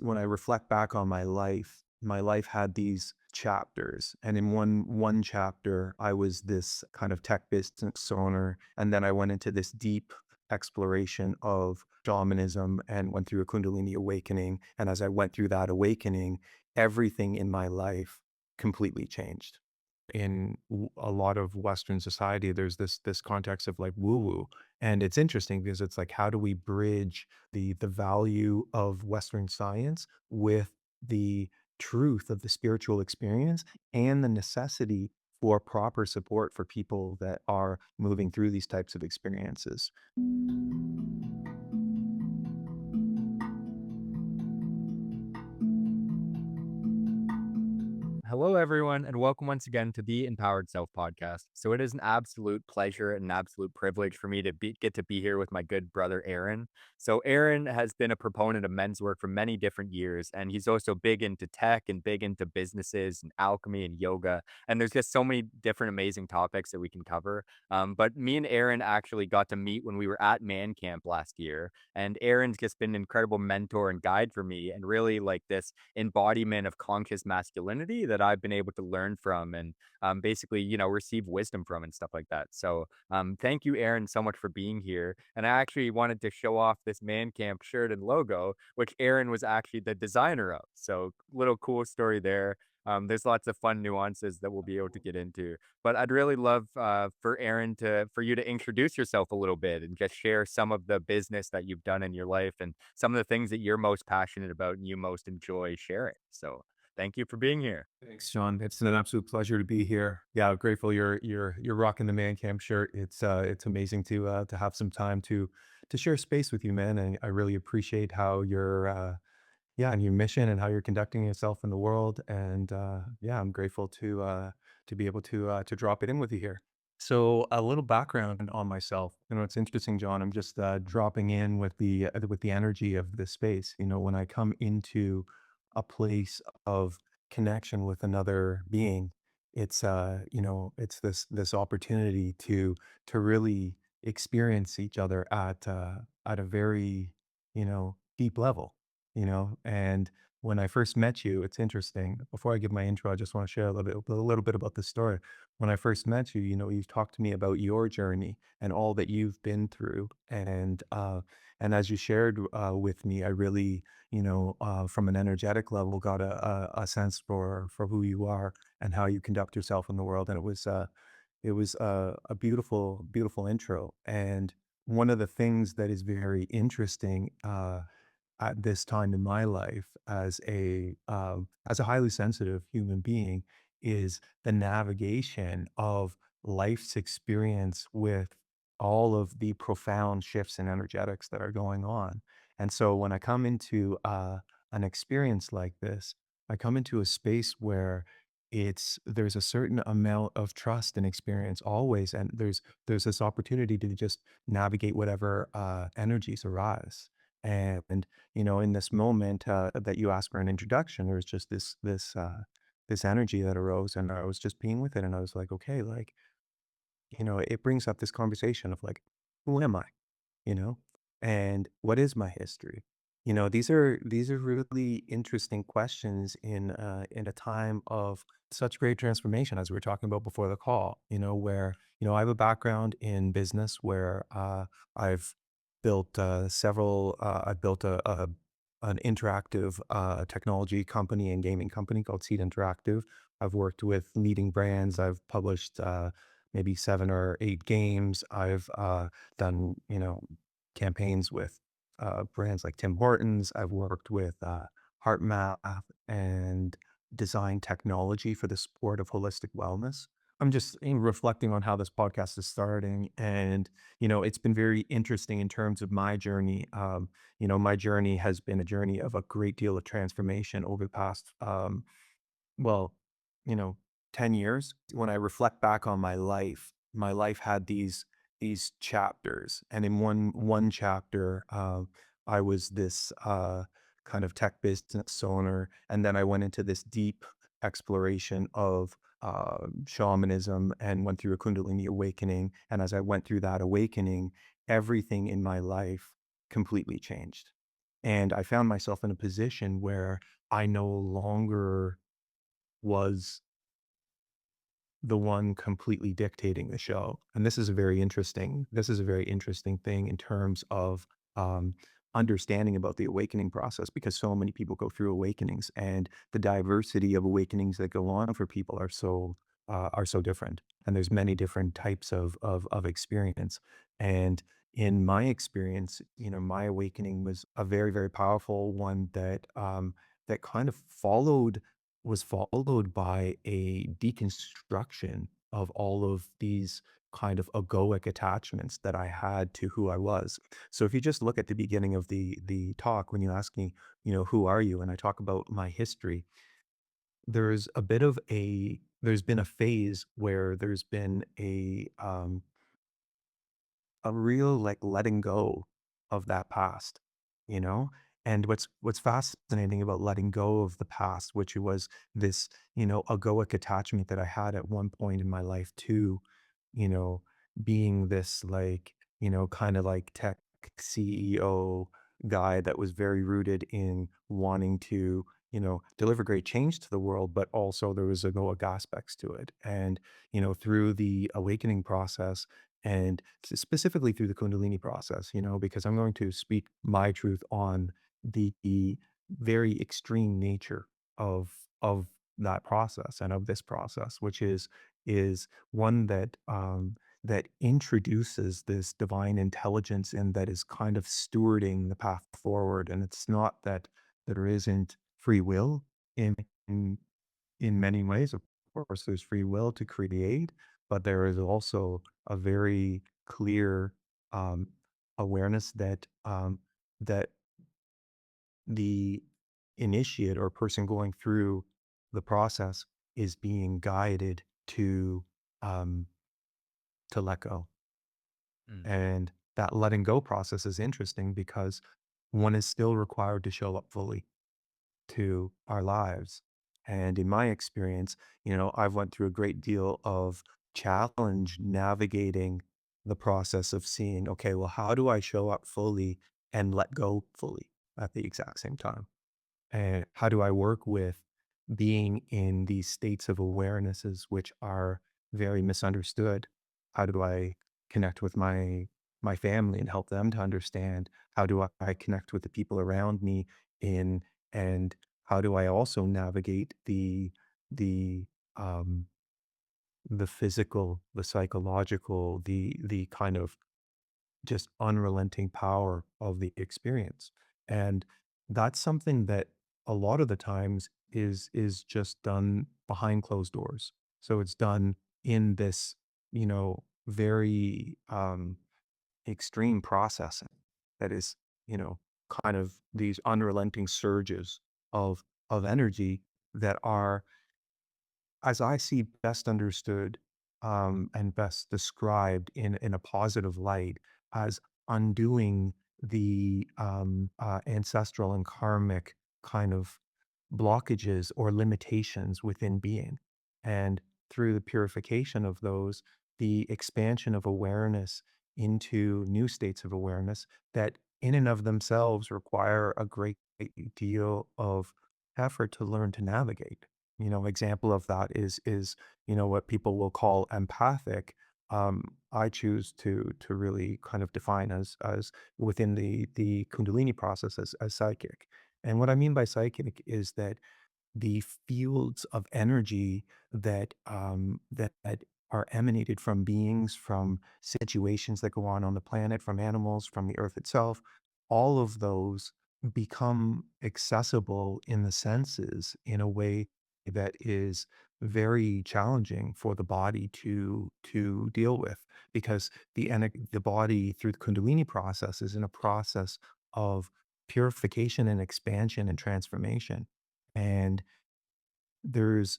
When I reflect back on my life had these chapters. And in one chapter, I was this kind of tech business owner. And then I went into this deep exploration of shamanism and went through a kundalini awakening. And as I went through that awakening, everything in my life completely changed. A lot of Western society, there's this context of like woo woo, and it's interesting because it's like, how do we bridge the value of Western science with the truth of the spiritual experience and the necessity for proper support for people that are moving through these types of experiences. Hello, everyone, and welcome once again to the Empowered Self podcast. So, it is an absolute pleasure and an absolute privilege for me to get to be here with my good brother, Aaron. So, Aaron has been a proponent of men's work for many different years, and he's also big into tech and big into businesses and alchemy and yoga. And there's just so many different amazing topics that we can cover. But me and Aaron actually got to meet when we were at Man Camp last year, and Aaron's just been an incredible mentor and guide for me, and really like this embodiment of conscious masculinity that I've been able to learn from and basically, receive wisdom from and stuff like that. So, thank you, Aaron, so much for being here. And I actually wanted to show off this Man Camp shirt and logo, which Aaron was actually the designer of. So, little cool story there. There's lots of fun nuances that we'll be able to get into, but I'd really love for you to introduce yourself a little bit and just share some of the business that you've done in your life and some of the things that you're most passionate about and you most enjoy sharing. So thank you for being here. Thanks, John. It's an absolute pleasure to be here. Yeah, grateful you're rocking the Man Camp shirt. It's amazing to have some time to share space with you, man. And I really appreciate how you're yeah, and your mission and how you're conducting yourself in the world. And yeah, I'm grateful to be able to drop it in with you here. So a little background on myself. It's interesting, John. I'm just dropping in with the energy of this space. When I come into a place of connection with another being, it's this opportunity to really experience each other at a very, deep level. And when I first met you, it's interesting. Before I give my intro, I just want to share a little bit about this story. When I first met you, you've talked to me about your journey and all that you've been through, and as you shared with me, I really, from an energetic level, got a sense for who you are and how you conduct yourself in the world, and it was a beautiful, beautiful intro. And one of the things that is very interesting at this time in my life as a highly sensitive human being is the navigation of life's experience with all of the profound shifts in energetics that are going on. And so when I come into an experience like this, I come into a space where there's a certain amount of trust and experience always, and there's this opportunity to just navigate whatever energies arise. And in this moment that you asked for an introduction, there was just this energy that arose, and I was just being with it, and I was like, okay, like, it brings up this conversation of like, who am I? you know, and what is my history? These are really interesting questions in a time of such great transformation, as we were talking about before the call. Where I have a background in business where I've built several. I've built an interactive technology company and gaming company called Seed Interactive. I've worked with leading brands. I've published maybe 7 or 8 games. I've done campaigns with brands like Tim Hortons. I've worked with HeartMath and design technology for the sport of holistic wellness. I'm just reflecting on how this podcast is starting, and it's been very interesting in terms of my journey. My journey has been a journey of a great deal of transformation over the past, well, you know, 10 years. When I reflect back on my life had these chapters, and in one chapter, I was this kind of tech business owner, and then I went into this deep exploration of shamanism and went through a kundalini awakening. And as I went through that awakening, everything in my life completely changed. And I found myself in a position where I no longer was the one completely dictating the show. And this is a very interesting thing in terms of um, understanding about the awakening process, because so many people go through awakenings, and the diversity of awakenings that go on for people are so different. And there's many different types of experience. And in my experience, my awakening was a very, very powerful one that that kind of was followed by a deconstruction of all of these kind of egoic attachments that I had to who I was. So if you just look at the beginning of the talk, when you ask me, who are you? And I talk about my history, there's been a phase where there's been a real, like, letting go of that past, you know? And what's fascinating about letting go of the past, which was this, egoic attachment that I had at one point in my life to, you know, being this, like, kinda like tech CEO guy that was very rooted in wanting to, deliver great change to the world, but also there was egoic aspects to it. And, through the awakening process, and specifically through the kundalini process, because I'm going to speak my truth on the very extreme nature of that process and of this process, which is one that introduces this divine intelligence and that is kind of stewarding the path forward. And it's not that there isn't free will in in in many ways. Of course, there's free will to create, but there is also a very clear um, awareness that the initiate or person going through the process is being guided um, to let go. Mm. And that letting go process is interesting because one is still required to show up fully to our lives. And in my experience, I've went through a great deal of challenge navigating the process of seeing, okay, well, how do I show up fully and let go fully at the exact same time? And how do I work with being in these states of awarenesses which are very misunderstood? How do I connect with my family and help them to understand? How do I connect with the people around me in and how do I also navigate the um the physical, the psychological, the kind of just unrelenting power of the experience. And that's something that a lot of the times is just done behind closed doors. So it's done in this, very extreme processing that is, kind of these unrelenting surges of energy that are, as I see, best understood, and best described in a positive light as undoing the, ancestral and karmic kind of blockages or limitations within being. And through the purification of those, the expansion of awareness into new states of awareness that in and of themselves require a great deal of effort to learn to navigate. Example of that is, what people will call empathic. I choose to really kind of define as within the Kundalini process as psychic. And what I mean by psychic is that the fields of energy that are emanated from beings, from situations that go on the planet, from animals, from the earth itself, all of those become accessible in the senses in a way that is very challenging for the body to deal with, because the body through the kundalini process is in a process of purification and expansion and transformation. And there's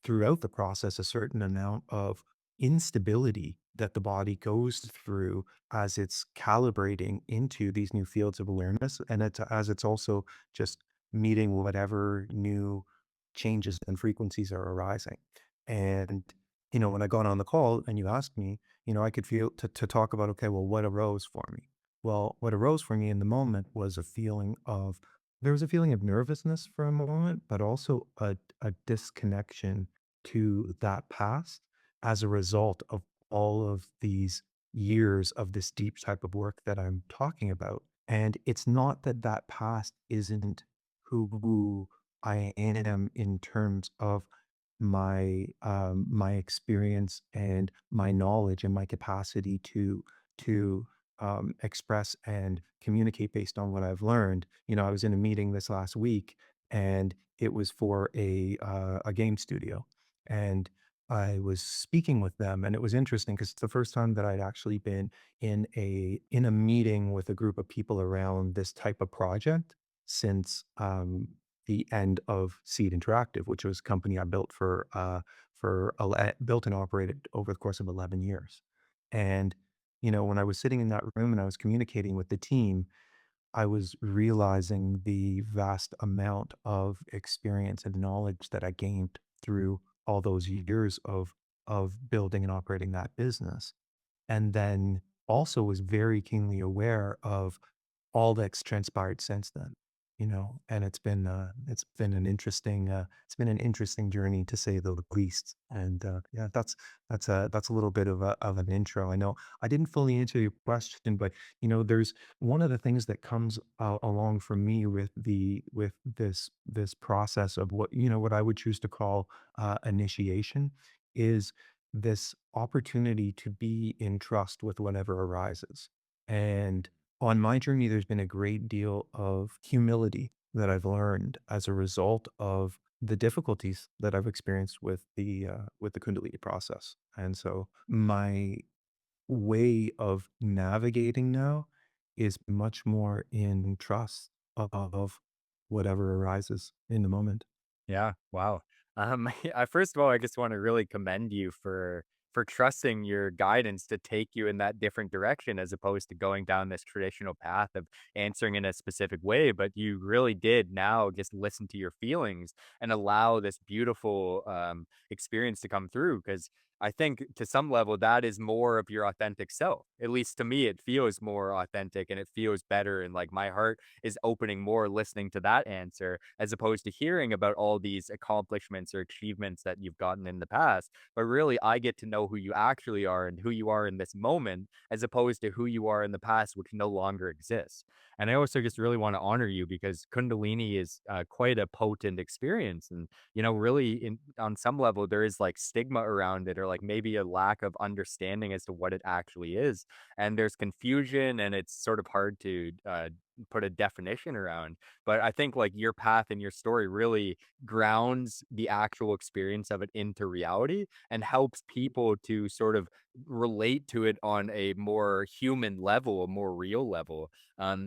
throughout the process a certain amount of instability that the body goes through as it's calibrating into these new fields of awareness. And as it's also just meeting whatever new changes and frequencies are arising. And, when I got on the call and you asked me, I could feel to talk about, okay, well, what arose for me? Well, what arose for me in the moment was a feeling of there was a feeling of nervousness for a moment, but also a disconnection to that past as a result of all of these years of this deep type of work that I'm talking about. And it's not that that past isn't who I am in terms of my experience and my knowledge and my capacity to express and communicate based on what I've learned. You know, I was in a meeting this last week, and it was for a game studio, and I was speaking with them, and it was interesting because it's the first time that I'd actually been in a meeting with a group of people around this type of project since the end of Seed Interactive, which was a company I built built and operated over the course of 11 years. And when I was sitting in that room and I was communicating with the team, I was realizing the vast amount of experience and knowledge that I gained through all those years of building and operating that business. And then also was very keenly aware of all that's transpired since then, and it's been an interesting journey to say the least. And yeah, that's a little bit of an intro. I know I didn't fully answer your question, but there's one of the things that comes along for me with this process of what I would choose to call initiation is this opportunity to be in trust with whatever arises. And on my journey, there's been a great deal of humility that I've learned as a result of the difficulties that I've experienced with the Kundalini process. And so my way of navigating now is much more in trust of whatever arises in the moment. Yeah, wow. I first of all, I just want to really commend you for trusting your guidance to take you in that different direction as opposed to going down this traditional path of answering in a specific way. But you really did now just listen to your feelings and allow this beautiful experience to come through. Because I think to some level that is more of your authentic self. At least to me, it feels more authentic and it feels better. And like my heart is opening more listening to that answer as opposed to hearing about all these accomplishments or achievements that you've gotten in the past. But really, I get to know who you actually are and who you are in this moment, as opposed to who you are in the past, which no longer exists. And I also just really want to honor you because Kundalini is quite a potent experience. And, really, on some level, there is like stigma around it or like maybe a lack of understanding as to what it actually is. And there's confusion and it's sort of hard to put a definition around. But I think like your path and your story really grounds the actual experience of it into reality and helps people to sort of relate to it on a more human level, a more real level.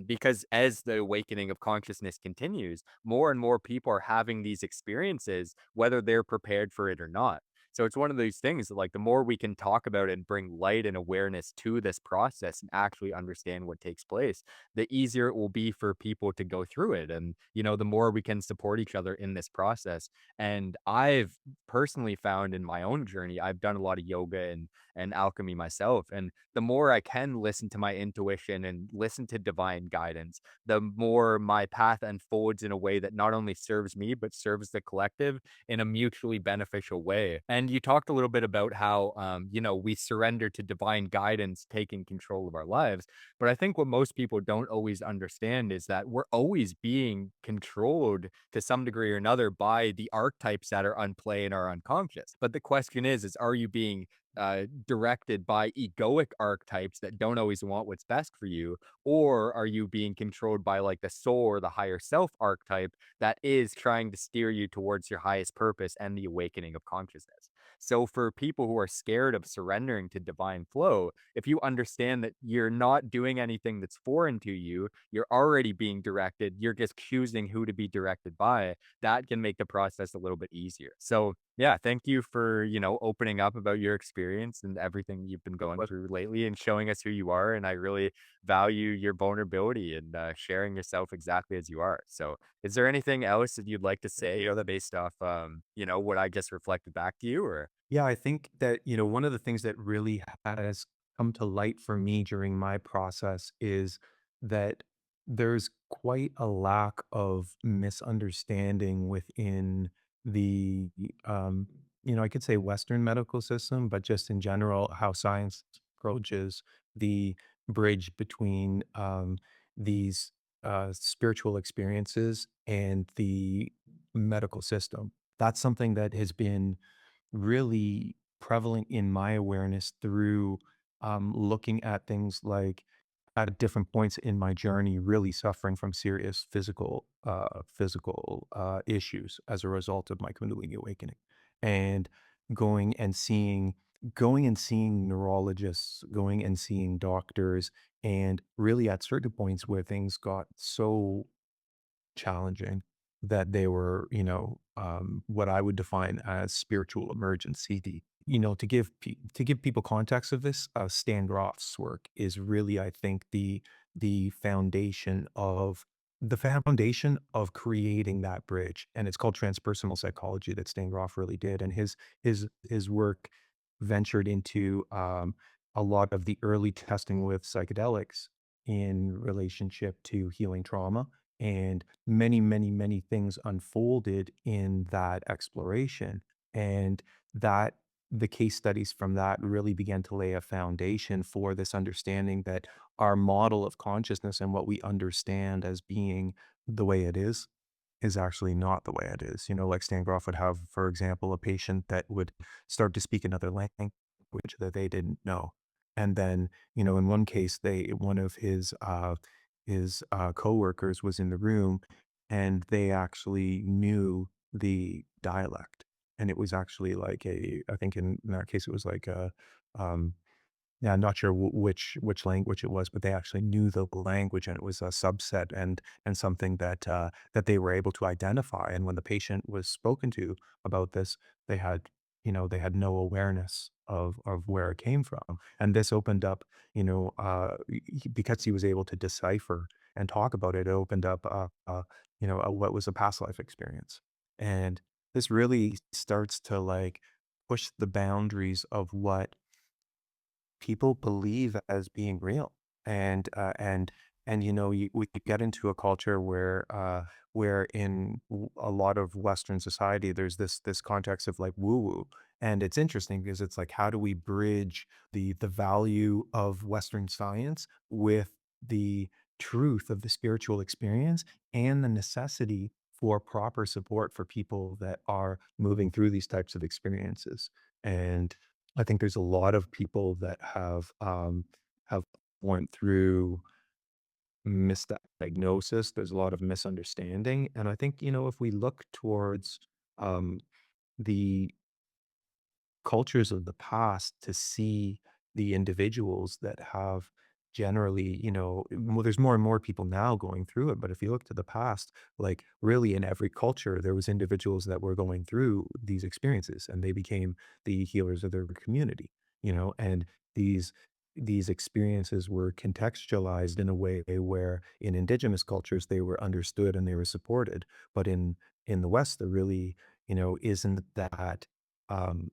Because as the awakening of consciousness continues, more and more people are having these experiences, whether they're prepared for it or not. So it's one of these things that, like, the more we can talk about it and bring light and awareness to this process and actually understand what takes place, the easier it will be for people to go through it. And, the more we can support each other in this process. And I've personally found in my own journey, I've done a lot of yoga and alchemy myself. And the more I can listen to my intuition and listen to divine guidance, the more my path unfolds in a way that not only serves me, but serves the collective in a mutually beneficial way. And you talked a little bit about how, we surrender to divine guidance, taking control of our lives. But I think what most people don't always understand is that we're always being controlled to some degree or another by the archetypes that are on play in our unconscious. But the question is are you being directed by egoic archetypes that don't always want what's best for you? Or are you being controlled by like the soul or the higher self archetype that is trying to steer you towards your highest purpose and the awakening of consciousness? So, for people who are scared of surrendering to divine flow, if you understand that you're not doing anything that's foreign to you, you're already being directed, you're just choosing who to be directed by, that can make the process a little bit easier. So, yeah, thank you for, opening up about your experience and everything you've been going through lately and showing us who you are. And I really value your vulnerability and sharing yourself exactly as you are. So, is there anything else that you'd like to say, that based off, what I just reflected back to you or? Yeah, I think that, one of the things that really has come to light for me during my process is that there's quite a lack of misunderstanding within the, um, I could say Western medical system, but just in general, how science approaches the bridge between these spiritual experiences and the medical system. That's something that has been really prevalent in my awareness through looking at things like at different points in my journey, really suffering from serious physical issues as a result of my Kundalini awakening, and going and seeing going and seeing neurologists, going and seeing doctors, and really at certain points where things got so challenging that they were, what I would define as spiritual emergency. To give people context of this, Stan Groff's work is really, I think, the foundation of creating that bridge, and it's called transpersonal psychology that Stan Groff really did, and his work ventured into a lot of the early testing with psychedelics in relationship to healing trauma, and many, many, many things unfolded in that exploration. And that the case studies from that really began to lay a foundation for this understanding that our model of consciousness and what we understand as being the way it is actually not the way it is. Like Stan Groff would have, for example, a patient that would start to speak another language that they didn't know. And then, in one case, one of his coworkers was in the room, and they actually knew the dialect. And it was actually like I think in that case, it was like um, yeah, I'm not sure which language it was, but they actually knew the language, and it was a subset and something that they were able to identify. And when the patient was spoken to about this, they had they had no awareness of where it came from. And this opened up, because he was able to decipher and talk about it, it opened up what was a past life experience. And this really starts to like push the boundaries of what people believe as being real. And we could get into a culture where in a lot of Western society there's this context of like woo woo. And it's interesting because it's like, how do we bridge the value of Western science with the truth of the spiritual experience and the necessity for proper support for people that are moving through these types of experiences. And I think there's a lot of people that have went through misdiagnosis. There's a lot of misunderstanding, and I think, if we look towards, the cultures of the past to see the individuals that have generally, well, there's more and more people now going through it, but if you look to the past, like really in every culture, there was individuals that were going through these experiences, and they became the healers of their community, and these these experiences were contextualized in a way where in indigenous cultures they were understood and they were supported, but in the West there really, isn't that um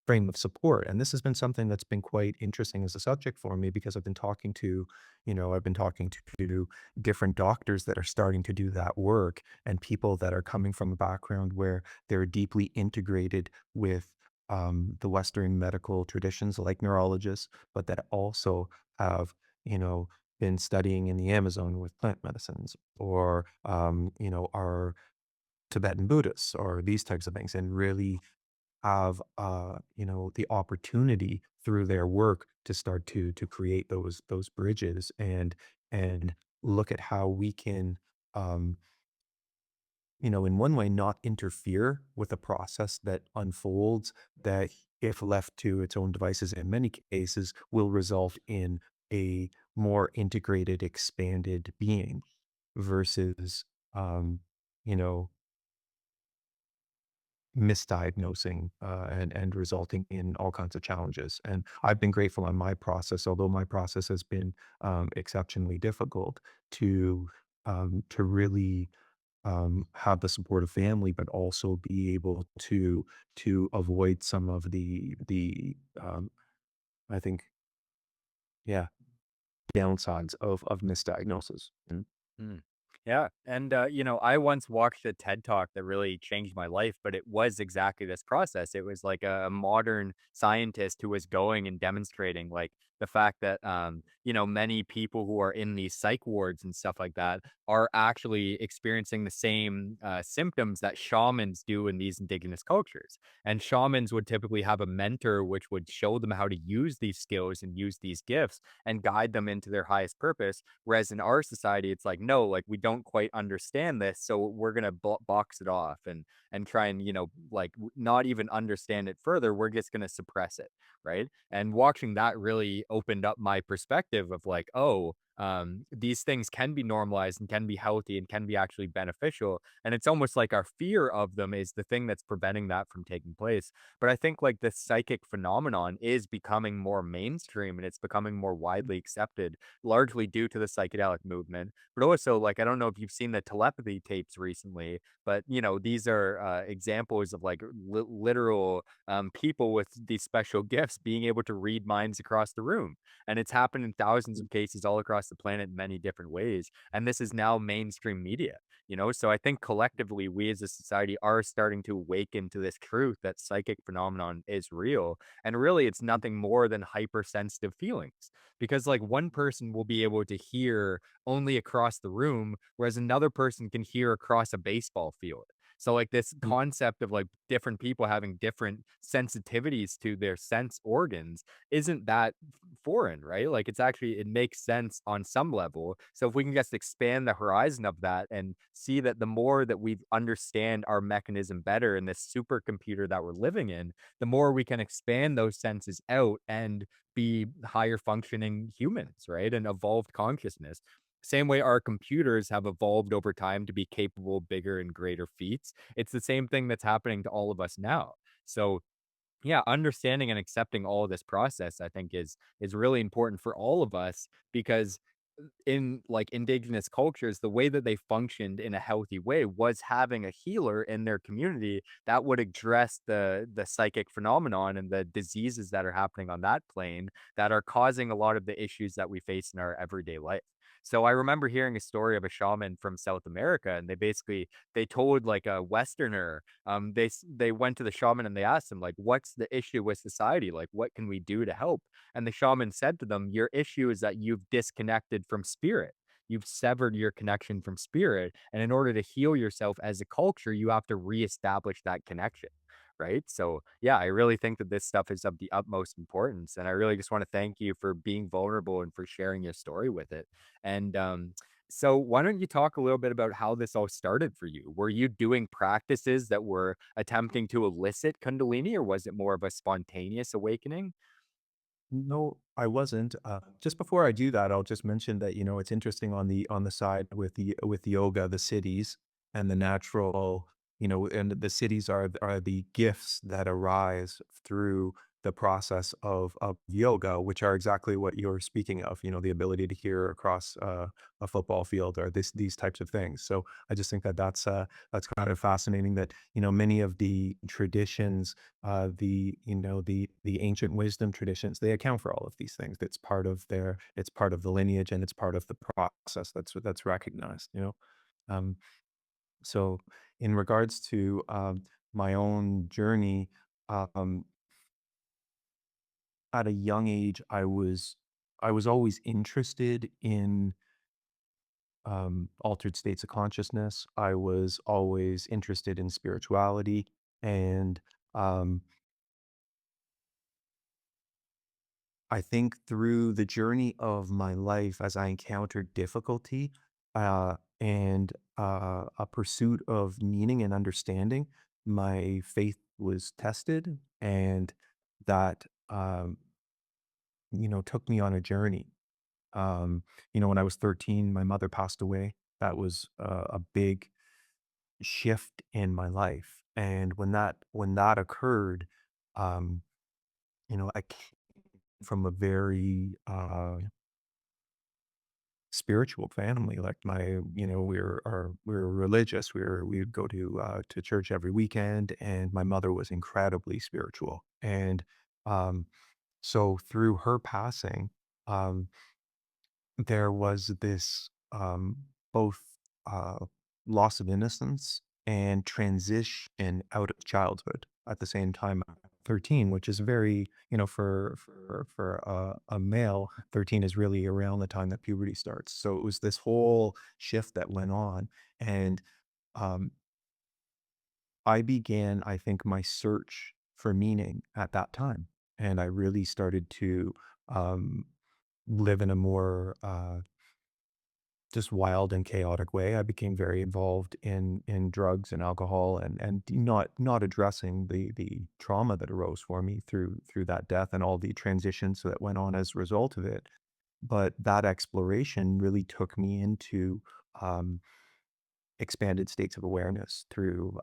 frame of support. And this has been something that's been quite interesting as a subject for me because I've been talking to different doctors that are starting to do that work, and people that are coming from a background where they're deeply integrated with the Western medical traditions like neurologists, but that also have, you know, been studying in the Amazon with plant medicines, or, are Tibetan Buddhists or these types of things, and really have, the opportunity through their work to start to create those bridges, and look at how we can, um, in one way, not interfere with a process that unfolds, that if left to its own devices, in many cases, will result in a more integrated, expanded being versus, um, you know, misdiagnosing, and resulting in all kinds of challenges. And I've been grateful on my process, although my process has been exceptionally difficult to really have the support of family, but also be able to avoid some of the I think yeah, downsides of misdiagnosis. And Mm. Yeah. And, I once watched a TED talk that really changed my life, but it was exactly this process. It was like a modern scientist who was going and demonstrating like the fact that, many people who are in these psych wards and stuff like that are actually experiencing the same symptoms that shamans do in these indigenous cultures. And shamans would typically have a mentor, which would show them how to use these skills and use these gifts and guide them into their highest purpose. Whereas in our society, it's like, no, like we don't quite understand this, so we're gonna box it off and try and not even understand it further. We're just gonna suppress it, right? And watching that really opened up my perspective of like, oh, these things can be normalized and can be healthy and can be actually beneficial. And it's almost like our fear of them is the thing that's preventing that from taking place. But I think like the psychic phenomenon is becoming more mainstream and it's becoming more widely accepted largely due to the psychedelic movement. But also, like, I don't know if you've seen the telepathy tapes recently, but these are examples of like literal people with these special gifts being able to read minds across the room. And it's happened in thousands of cases all across the planet in many different ways. And this is now mainstream media. So I think collectively we as a society are starting to awaken to this truth that psychic phenomenon is real, and really it's nothing more than hypersensitive feelings, because like one person will be able to hear only across the room, whereas another person can hear across a baseball field. So like this mm, concept of like different people having different sensitivities to their sense organs isn't that foreign, right? Like it makes sense on some level. So if we can just expand the horizon of that and see that the more that we understand our mechanism better in this supercomputer that we're living in, the more we can expand those senses out and be higher functioning humans, right? And evolved consciousness. Same way our computers have evolved over time to be capable of bigger and greater feats. It's the same thing that's happening to all of us now. So yeah, understanding and accepting all of this process, I think is really important for all of us because in like indigenous cultures, the way that they functioned in a healthy way was having a healer in their community that would address the psychic phenomenon and the diseases that are happening on that plane that are causing a lot of the issues that we face in our everyday life. So I remember hearing a story of a shaman from South America, and they told like a Westerner, they went to the shaman and they asked him like, "What's the issue with society? Like, what can we do to help?" And the shaman said to them, "Your issue is that you've disconnected from spirit. You've severed your connection from spirit. And in order to heal yourself as a culture, you have to reestablish that connection." Right. So, yeah, I really think that this stuff is of the utmost importance. And I really just want to thank you for being vulnerable and for sharing your story with it. And, so why don't you talk a little bit about how this all started for you? Were you doing practices that were attempting to elicit kundalini, or was it more of a spontaneous awakening? no, I wasn't. Just before I do that, I'll just mention that, it's interesting on the side with the yoga, the cities and the natural, and the cities are the gifts that arise through the process of yoga, which are exactly what you're speaking of, the ability to hear across a football field or these types of things. So I just think that that's kind of fascinating that, many of the traditions, the ancient wisdom traditions, they account for all of these things. It's part of the lineage and it's part of the process that's recognized. Um, so in regards to my own journey, um, at a young age, I was always interested in altered states of consciousness. I was always interested in spirituality, and um, I think through the journey of my life, as I encountered difficulty and a pursuit of meaning and understanding, my faith was tested, and that took me on a journey. When I was 13, my mother passed away. That was a big shift in my life, and when that occurred, um, I came from a very spiritual family. Like we were religious. We would go to church every weekend, and my mother was incredibly spiritual. And um, so through her passing. um, there was this both uh, loss of innocence and transition out of childhood at the same time. 13, which is very, for a male, 13 is really around the time that puberty starts. So it was this whole shift that went on, and um, I began, I think, my search for meaning at that time, and I really started to um, live in a more just wild and chaotic way. I became very involved in drugs and alcohol, and not addressing the trauma that arose for me through that death and all the transitions that went on as a result of it. But that exploration really took me into um, expanded states of awareness through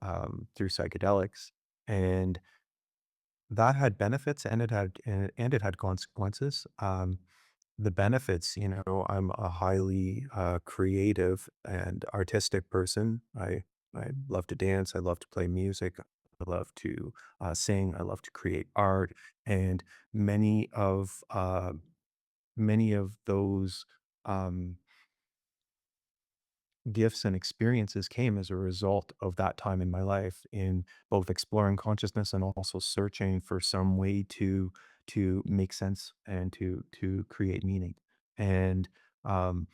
psychedelics, and that had benefits and it had consequences. The benefits, I'm a highly creative and artistic person. I love to dance. I love to play music. I love to sing. I love to create art, and many of uh, many of those um, gifts and experiences came as a result of that time in my life, in both exploring consciousness and also searching for some way to make sense and to create meaning. And um,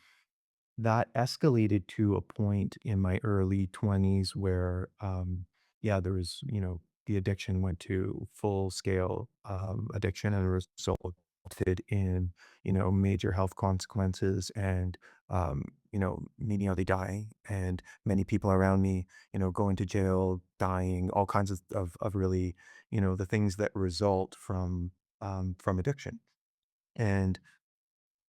that escalated to a point in my early 20s where, yeah, there was, the addiction went to full scale addiction, and resulted in, major health consequences, and, me nearly dying, and many people around me, going to jail, dying, all kinds of really, the things that result from addiction. And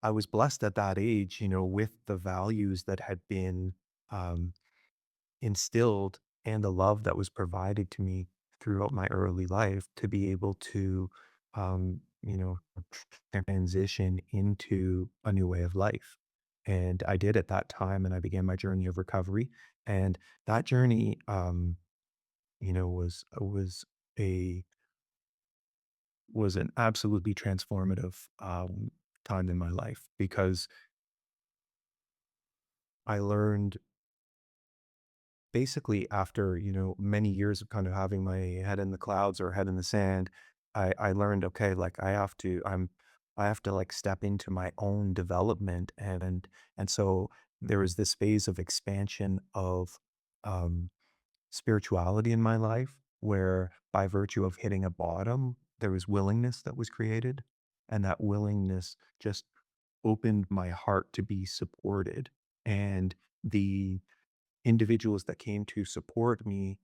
I was blessed at that age, with the values that had been um, instilled and the love that was provided to me throughout my early life to be able to, um, you know, transition into a new way of life. And I did at that time, and I began my journey of recovery. And that journey, was a was an absolutely transformative time in my life, because I learned basically after, many years of kind of having my head in the clouds or head in the sand, I learned, okay, like I have to like step into my own development, and so there was this phase of expansion of um spirituality in my life, where by virtue of hitting a bottom, there was willingness that was created, and that willingness just opened my heart to be supported. And the individuals that came to support me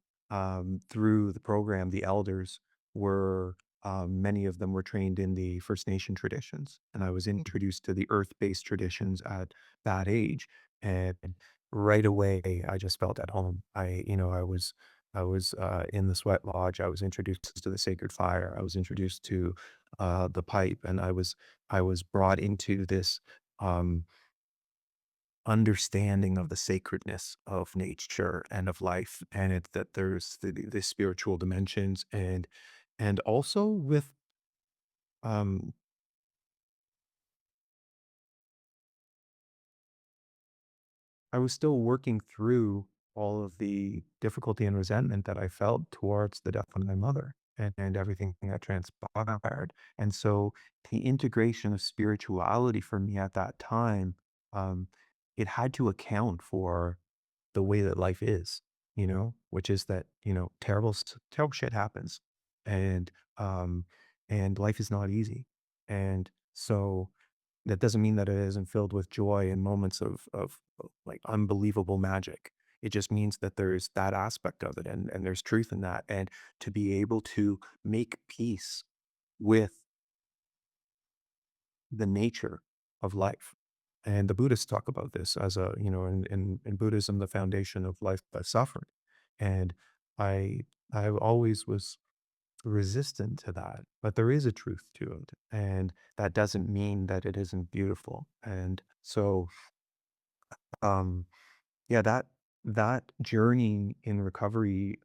through the program, the elders, were many of them were trained in the First Nation traditions, and I was introduced to the earth-based traditions at that age, and right away I just felt at home. I was in the sweat lodge. I was introduced to the sacred fire. I was introduced to the pipe, and I was brought into this. Um, Understanding of the sacredness of nature and of life, and that there's the spiritual dimensions, and also with um I was still working through all of the difficulty and resentment that I felt towards the death of my mother, and everything that transpired. And so the integration of spirituality for me at that time, um, it had to account for the way that life is, which is that, terrible shit happens, and um and life is not easy. And so that doesn't mean that it isn't filled with joy and moments of like unbelievable magic. It just means that there's that aspect of it, and there's truth in that. And to be able to make peace with the nature of life. And the Buddhists talk about this as in Buddhism, the foundation of life by suffering. And I I always was resistant to that, but there is a truth to it. And that doesn't mean that it isn't beautiful. And so um yeah, that journey in recovery,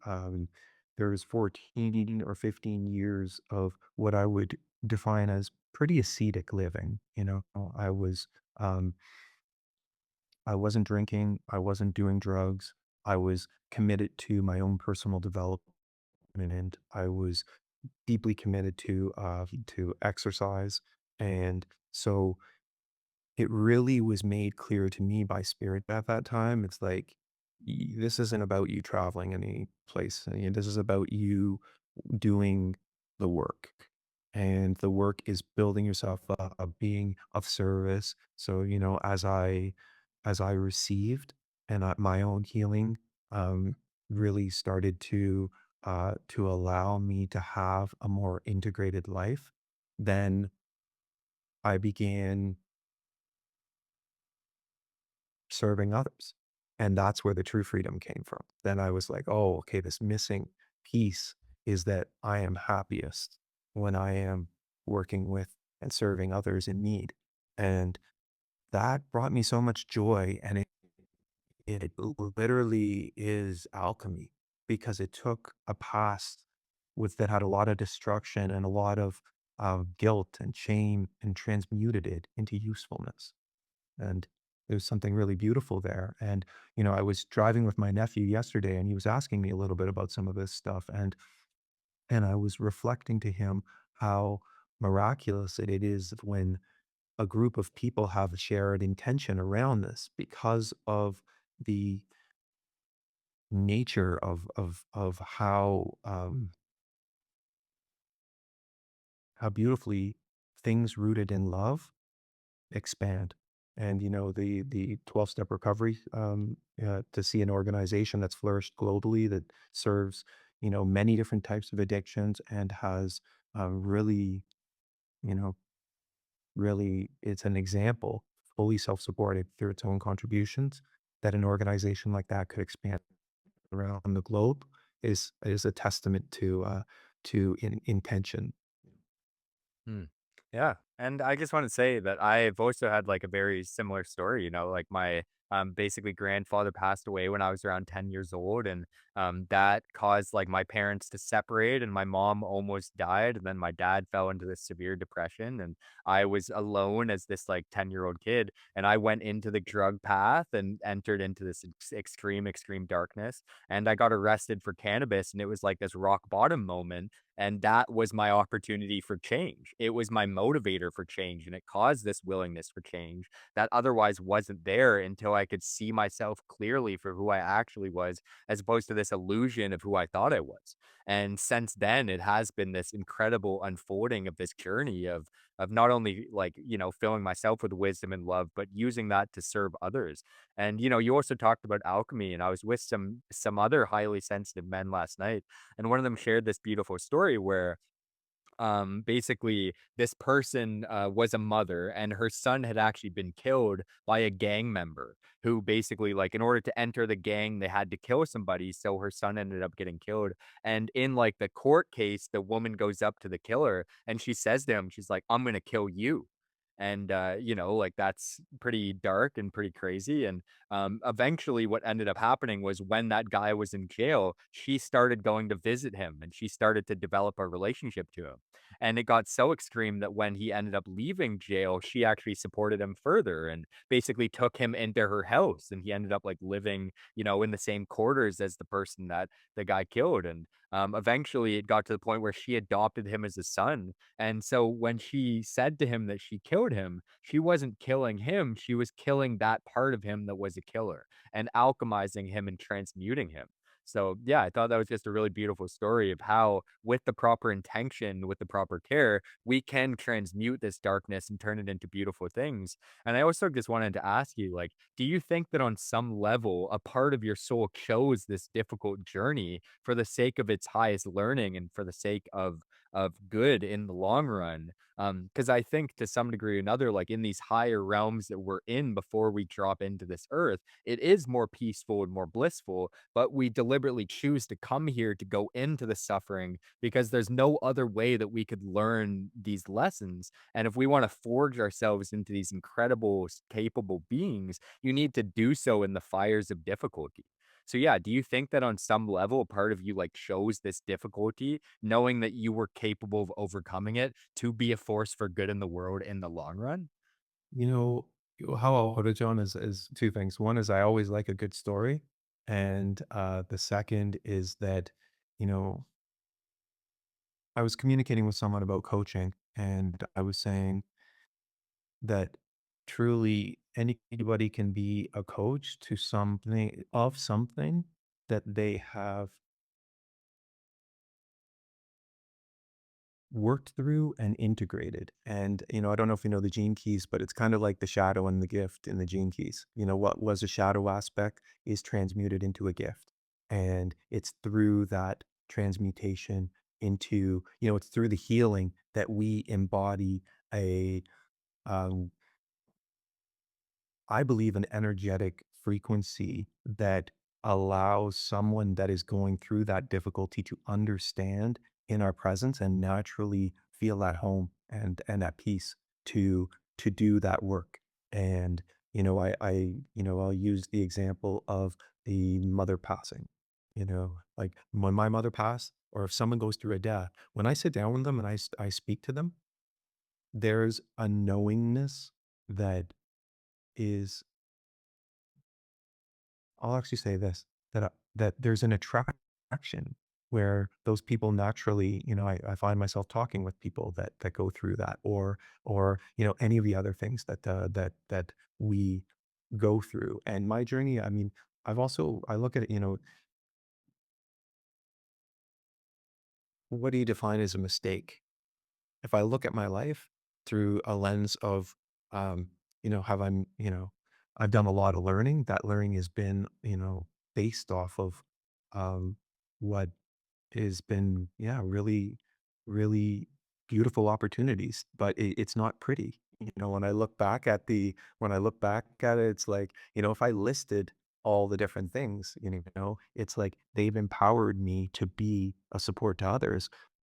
there's 14 or 15 years of what I would define as pretty ascetic living. Um, I wasn't drinking, I wasn't doing drugs, I was committed to my own personal development, and I was deeply committed to exercise. And so it really was made clear to me by spirit at that time. It's like, this isn't about you traveling any place. This is about you doing the work. And the work is building yourself up, being of service. So, as I received and my own healing, um, really started to allow me to have a more integrated life, then I began serving others. And that's where the true freedom came from. Then I was like, oh, okay, this missing piece is that I am happiest when I am working with and serving others in need. And that brought me so much joy. And it literally is alchemy, because it took a past that had a lot of destruction and a lot of guilt and shame, and transmuted it into usefulness. And there's something really beautiful there. And, I was driving with my nephew yesterday, and he was asking me a little bit about some of this stuff. And I was reflecting to him how miraculous it is when a group of people have a shared intention around this, because of the nature of how beautifully things rooted in love expand. And, the 12-step recovery, to see an organization that's flourished globally, that serves, many different types of addictions, and has, really, you know, really, it's an example, fully self-supported through its own contributions, that an organization like that could expand around the globe, is a testament to intention. Hmm. Yeah. And I just want to say that I've also had like a very similar story, like my basically grandfather passed away when I was around 10 years old. And that caused like my parents to separate, and my mom almost died. And then my dad fell into this severe depression. And I was alone as this like 10-year-old kid. And I went into the drug path and entered into this extreme, extreme darkness. And I got arrested for cannabis. And it was like this rock bottom moment, and that was my opportunity for change. It was my motivator for change, and it caused this willingness for change that otherwise wasn't there until I could see myself clearly for who I actually was, as opposed to this illusion of who I thought I was. And since then, it has been this incredible unfolding of this journey of not only like, filling myself with wisdom and love, but using that to serve others. And you also talked about alchemy, and I was with some other highly sensitive men last night, and one of them shared this beautiful story where basically this person was a mother, and her son had actually been killed by a gang member who basically, like, in order to enter the gang they had to kill somebody, so her son ended up getting killed. And in like the court case, the woman goes up to the killer and she says to him, she's like, I'm gonna kill you. And like, that's pretty dark and pretty crazy. And eventually what ended up happening was, when that guy was in jail, she started going to visit him, and she started to develop a relationship to him. And it got so extreme that when he ended up leaving jail, she actually supported him further and basically took him into her house. And he ended up like living, in the same quarters as the person that the guy killed. And eventually it got to the point where she adopted him as a son. And so when she said to him that she killed him, she wasn't killing him. She was killing that part of him that was a killer, and alchemizing him and transmuting him. So, yeah, I thought that was just a really beautiful story of how, with the proper intention, with the proper care, we can transmute this darkness and turn it into beautiful things. And I also just wanted to ask you, like, do you think that on some level, a part of your soul chose this difficult journey for the sake of its highest learning and for the sake of good in the long run? Because I think to some degree or another, like in these higher realms that we're in before we drop into this earth, it is more peaceful and more blissful, but we deliberately choose to come here to go into the suffering because there's no other way that we could learn these lessons. And if we want to forge ourselves into these incredible, capable beings, you need to do so in the fires of difficulty. So yeah, do you think that on some level, a part of you like chose this difficulty, knowing that you were capable of overcoming it to be a force for good in the world in the long run? You know, how I'll put it, John, is two things. One is I always like a good story, and the second is that, you know, I was communicating with someone about coaching, and I was saying that truly anybody can be a coach to something that they have worked through and integrated. And, I don't know if you know the gene keys, but it's kind of like the shadow and the gift in the gene keys. What was a shadow aspect is transmuted into a gift. And it's through that transmutation into, it's through the healing that we embody a, um, I believe, an energetic frequency that allows someone that is going through that difficulty to understand in our presence and naturally feel at home and at peace to do that work. And I'll use the example of the mother passing. Like when my mother passed, or if someone goes through a death, when I sit down with them and I speak to them, there's a knowingness that is I'll actually say this, that there's an attraction where those people naturally, I find myself talking with people that go through that, or any of the other things that we go through. And my journey, I mean, I look at it, what do you define as a mistake? If I look at my life through a lens of, have I, I've done a lot of learning. That learning has been, based off of um, what has been, yeah, really, really beautiful opportunities, but it's not pretty. When I look back at it, it's like, if I listed all the different things, it's like they've empowered me to be a support to others.